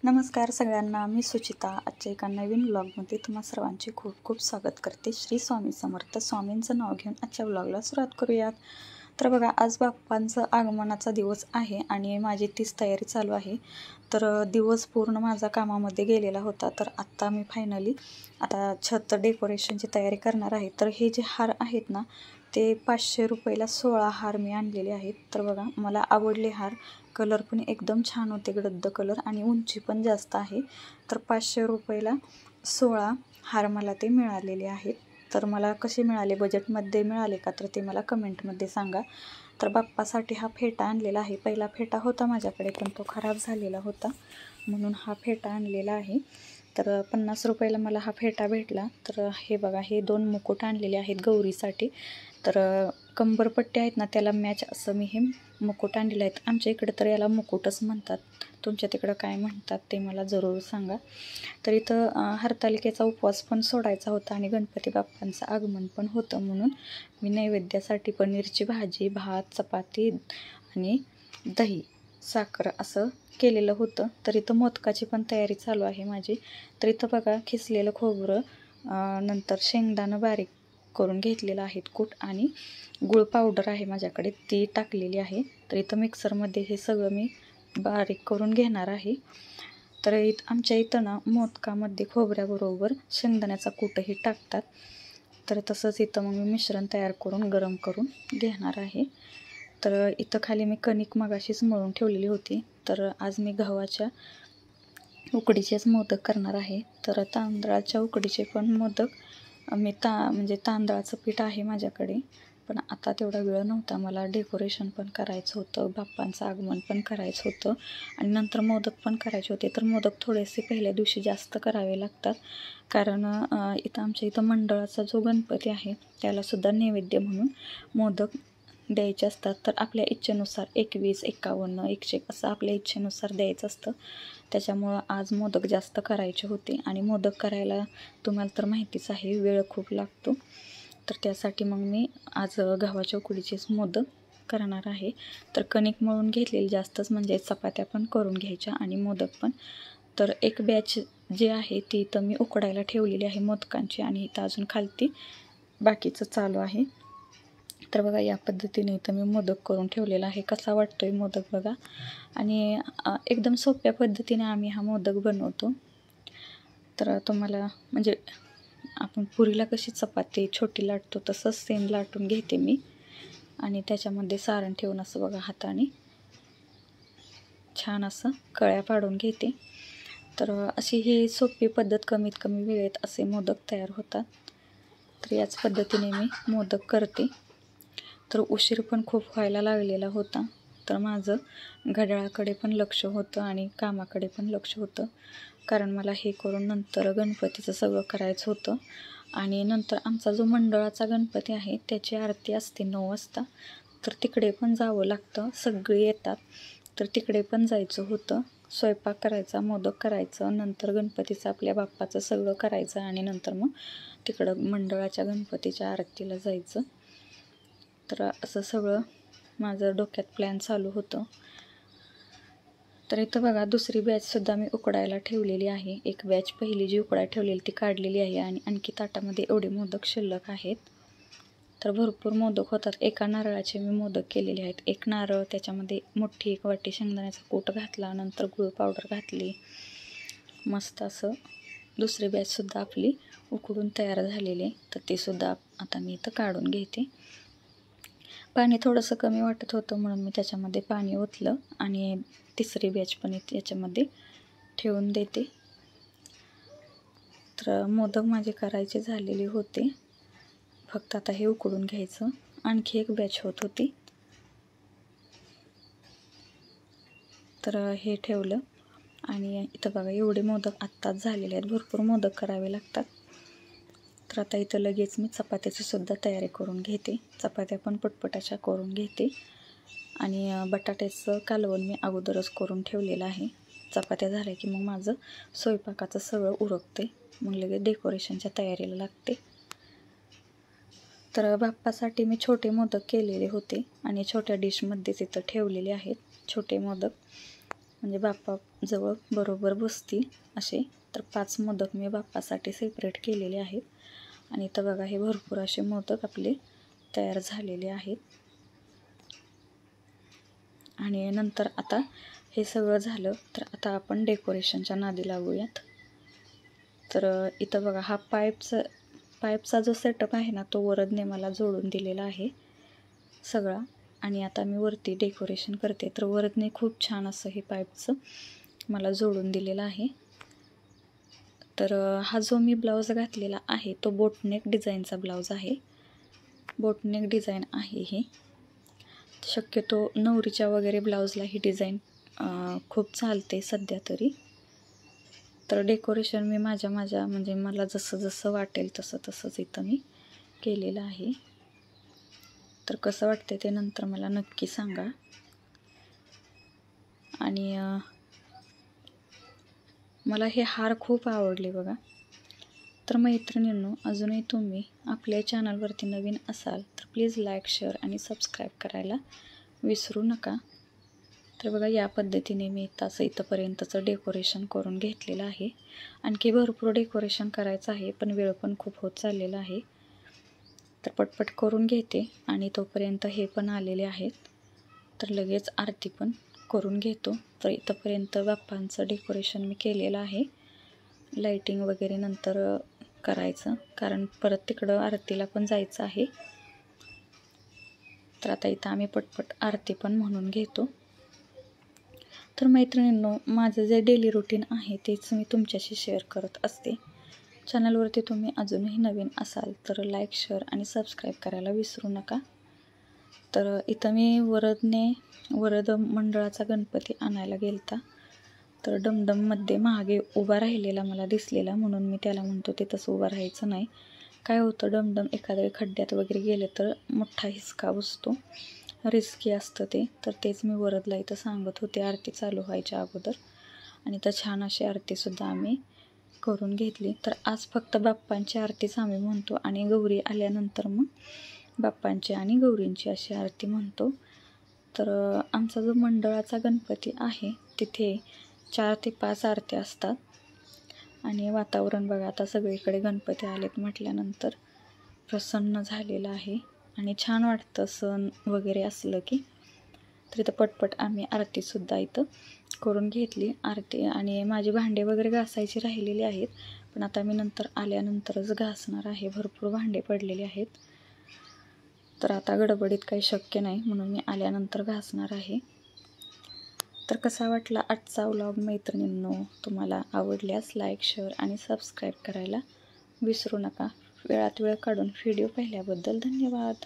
नमस्कार सगळ्यांना, मी सुचिता. आजच्या एका नवीन व्लॉगमध्ये तुम्हा सर्वांचे खूप खूप स्वागत करते. श्री स्वामी समर्थ. स्वामींचं नाव घेऊन आजच्या व्लॉगला सुरुवात करूयात. तर बघा, आज बाप्पांचं आगमनाचा दिवस आहे आणि माझी तीच तयारी चालू आहे. तर दिवस पूर्ण माझा कामामध्ये गेलेला होता. तर आत्ता मी फायनली आता छत डेकोरेशनची तयारी करणार आहे. तर हे जे हार आहेत ना, ते 500 रुपयाला 16 हार मी आणलेले आहेत. तर बघा, मला आवडले हार. कलर पण एकदम छान होते, गडद कलर, आणि उंची पण जास्त आहे. तर 500 रुपयाला 16 हार मला ते मिळालेले आहेत. तर मला कसे मिळाले, बजेटमध्ये मिळाले का, तर ते मला कमेंटमध्ये सांगा. तर बाप्पासाठी हा फेटा आणलेला आहे. पहिला फेटा होता माझ्याकडे, पण तो खराब झालेला होता, म्हणून हा फेटा आणलेला आहे. तर 50 रुपयाला मला हा फेटा भेटला. तर हे बघा, हे 2 मुकुट आणलेले आहेत गौरीसाठी. तर कंबरपट्टी आहेत ना, त्याला मॅच असं मी हे मुकुट आणलेले आहेत. आमच्या इकडं तर याला मुकुटच म्हणतात. तुमच्या तिकडं काय म्हणतात ते मला जरूर सांगा. तर इथं हरतालिकेचा उपवास पण सोडायचा होता आणि गणपती बाप्पांचं आगमन पण होतं, म्हणून मी नैवेद्यासाठी पनीरची भाजी, भात, चपाती आणि दही, साखर असं केलेलं होतं. तर इथं मोदकाची पण तयारी चालू आहे माझी. तर इथं बघा, खिसलेलं खोबरं, नंतर शेंगदाणं बारीक करून घेतलेलं आहेत कूट, आणि गुळ पावडर आहे माझ्याकडे, ती टाकलेली आहे. तर इथं मिक्सरमध्ये हे सगळं मी बारीक करून घेणार आहे. तर आमच्या इथं ना, मोदकामध्ये खोबऱ्याबरोबर शेंगदाण्याचा कूटही टाकतात. तर तसंच इथं मग मी मिश्रण तयार करून गरम करून घेणार आहे. तर इथं खाली मी कणिक मगाशीच मळून ठेवलेली होती. तर आज मी गव्हाच्या उकडीचेच मोदक करणार आहे. तर तांदळाच्या उकडीचे पण मोदक मी म्हणजे तांदळाचं पीठ आहे माझ्याकडे, पण आता तेवढा वेळ नव्हता. मला डेकोरेशन पण करायचं होतं, बाप्पांचं आगमन पण करायचं होतं, आणि नंतर मोदक पण करायचे होते. तर मोदक थोडेसे पहिल्या दिवशी जास्त करावे लागतात, कारण इथं आमच्या इथं मंडळाचा जो गणपती आहे त्यालासुद्धा नैवेद्य म्हणून मोदक द्यायचे असतात. तर आपल्या इच्छेनुसार 21, 51, 101 असं आपल्या इच्छेनुसार द्यायचं असतं. त्याच्यामुळं आज मोदक जास्त करायचे होते, आणि मोदक करायला तुम्हाला तर माहितीच आहे, वेळ खूप लागतो. तर त्यासाठी मग मी आज गव्हाच्या उकडीचेच मोदक करणार आहे. तर कणिक मळून घेतलेली जास्तच, म्हणजे चपात्या पण करून घ्यायच्या आणि मोदक पण. तर एक बॅच जी आहे ती इथं मी उकडायला ठेवलेली आहे मोदकांची, आणि इथं अजून खालती बाकीचं चालू आहे. तर बघा, या पद्धतीने इथं मी मोदक करून ठेवलेला आहे. कसा वाटतोय मोदक बघा, आणि एकदम सोप्या पद्धतीने आम्ही हा मोदक बनवतो. तर तुम्हाला म्हणजे आपण पुरीला कशी चपाती छोटी लाटतो तसंच सेम लाटून घेते मी, आणि त्याच्यामध्ये सारण ठेवून असं बघा हाताने छान असं कळ्या पाडून घेते. तर अशी ही सोपी पद्धत, कमीत कमी वेळेत असे मोदक तयार होतात. तर याच पद्धतीने मी मोदक करते. तर उशीर पण खूप व्हायला लागलेला होता. तर माझं घड्याळाकडे पण लक्ष होतं आणि कामाकडे पण लक्ष होतं, कारण मला हे करून नंतर गणपतीचं सगळं करायचं होतं. आणि नंतर आमचा जो मंडळाचा गणपती आहे त्याची आरती असते 9 वाजता. तर तिकडे पण जावं लागतं, सगळे येतात. तर तिकडे पण जायचं होतं. स्वयंपाक करायचा, मोदक करायचं, नंतर गणपतीचं आपल्या बाप्पाचं सगळं करायचं, आणि नंतर मग तिकडं मंडळाच्या गणपतीच्या आरतीला जायचं. तर असं सगळं माझं डोक्यात प्लॅन चालू होतं. तर इथं बघा, दुसरी बॅचसुद्धा मी उकडायला ठेवलेली आहे. एक बॅच पहिली जी उकडायला ठेवलेली ती काढलेली आहे, आणि आणखी ताटामध्ये एवढे मोदक शिल्लक आहेत. तर भरपूर मोदक होतात. एका नारळाचे मी मोदक केलेले आहेत. एक नारळ, त्याच्यामध्ये मोठी एक वाटी शेंगदाण्याचा कूट घातला, नंतर गुळ पावडर घातली, मस्त असं. दुसरी बॅचसुद्धा आपली उकडून तयार झालेली, तर ते सुद्धा आता मी इथं काढून घेते. पाणी थोडंसं कमी वाटत होतं, म्हणून मी त्याच्यामध्ये पाणी ओतलं, आणि तिसरी बॅच पण याच्यामध्ये ठेवून देते. तर मोदक माझे करायचे झालेले होते, फक्त आता हे उकडून घ्यायचं. आणखी एक बॅच होत होती, तर हे ठेवलं. आणि इथं बघा, एवढे मोदक आत्ताच झालेले आहेत. भरपूर मोदक करावे लागतात. तर आता इथं लगेच मी चपात्याची सुद्धा तयारी करून घेते. चपात्या पण पटपटाच्या करून घेते, आणि बटाट्याचं कालवण मी अगोदरच करून ठेवलेलं आहे. चपात्या झाल्या की मग माझं स्वयंपाकाचं सगळं उरकते, मग लगेच डेकोरेशनच्या तयारीला लागते. तर बाप्पासाठी मी छोटे मोदक केलेले होते, आणि छोट्या डिशमध्येच इथं ठेवलेले आहेत छोटे मोदक. म्हणजे बाप्पाजवळ बरोबर बसतील असे. तर 5 मोदक मी बाप्पासाठी सेपरेट केलेले आहेत. आणि इथं बघा हे भरपूर असे मोदक आपले तयार झालेले आहेत. आणि नंतर आता हे सगळं झालं तर आता आपण डेकोरेशनच्या नादी लागूयात. तर इथं बघा हा पाईपचा जो सेटअप आहे ना तो वरदने मला जोडून दिलेला आहे सगळा. आणि आता मी वरती डेकोरेशन करते. तर वरदने खूप छान असं हे पाईपचं मला जोडून दिलेलं आहे. तर हा जो मी ब्लाऊज घातलेला आहे तो बोटनेक डिझाईनचा ब्लाऊज आहे. बोटनेक डिझाईन आहे ही. शक्यतो नवरीच्या वगैरे ब्लाऊजला ही डिझाईन खूप चालते सध्या तरी. तर डेकोरेशन मी माझ्या म्हणजे मला जसं वाटेल तसंच इथं मी केलेलं आहे. तर कसं वाटते ते नंतर मला नक्की सांगा. आणि मला हे हार खूप आवडले बघा. तर मैत्रिणींनो, अजूनही तुम्ही आपल्या चॅनलवरती नवीन असाल तर प्लीज लाईक, शेअर आणि सबस्क्राईब करायला विसरू नका. तर बघा या पद्धतीने मी इथंपर्यंतचं डेकोरेशन करून घेतलेलं आहे. आणखी भरपूर डेकोरेशन करायचं आहे पण वेळ पण खूप होत चाललेला आहे. तर पटपट करून घेते आणि तोपर्यंत हे पण आलेले आहेत. तर लगेच आरती पण करून घेतो. तर इथंपर्यंत बाप्पांचं डेकोरेशन मी केलेलं आहे. लाईटिंग वगैरे नंतर करायचं कारण परत तिकडं आरतीला पण जायचं आहे. तर आता इथं आम्ही पटपट आरती पण म्हणून घेतो. तर मैत्रिणींनो, माझं जे डेली रुटीन आहे तेच मी तुमच्याशी शेअर करत असते. चॅनलवरती तुम्ही अजूनही नवीन असाल तर लाईक, शेअर आणि सबस्क्राईब करायला विसरू नका. तर इथं मी वरद मंडळाचा गणपती आणायला गेलता. तर डमडममध्ये मागे उभा राहिलेला मला दिसलेला म्हणून मी त्याला म्हणतो ते तसं उभं राहायचं नाही. काय होतं डमडम एखाद्या खड्ड्यात वगैरे गेले तर मोठा हिसका बसतो, रिस्की असतं ते. तर तेच मी वरदला इथं सांगत होते आरती चालू व्हायच्या अगोदर. आणि तर छान अशी आरतीसुद्धा आम्ही करून घेतली. तर आज फक्त बाप्पांची आरतीच आम्ही म्हणतो आणि गौरी आल्यानंतर मग बाप्पांची आणि गौरींची अशी आरती म्हणतो. तर आमचा जो मंडळाचा गणपती आहे तिथे 4 ते 5 आरत्या असतात. आणि वातावरण बघा आता सगळीकडे गणपती आलेत म्हटल्यानंतर प्रसन्न झालेलं आहे आणि छान वाटतं सण वगैरे असलं की. तर इथं पटपट आम्ही आरतीसुद्धा इथं करून घेतली आरती. आणि माझी भांडे वगैरे घासायची राहिलेली आहेत पण आता मी नंतर आल्यानंतरच घासणार आहे. भरपूर भांडे पडलेले आहेत. तर आता गडबडीत काही शक्य नाही म्हणून मी आल्यानंतर घासणार आहे. तर कसा वाटला आजचा व्लॉग मैत्रिणींनो? तुम्हाला आवडल्यास लाईक, शेअर आणि सबस्क्राईब करायला विसरू नका. वेळात वेळ काढून व्हिडिओ पाहिल्याबद्दल धन्यवाद.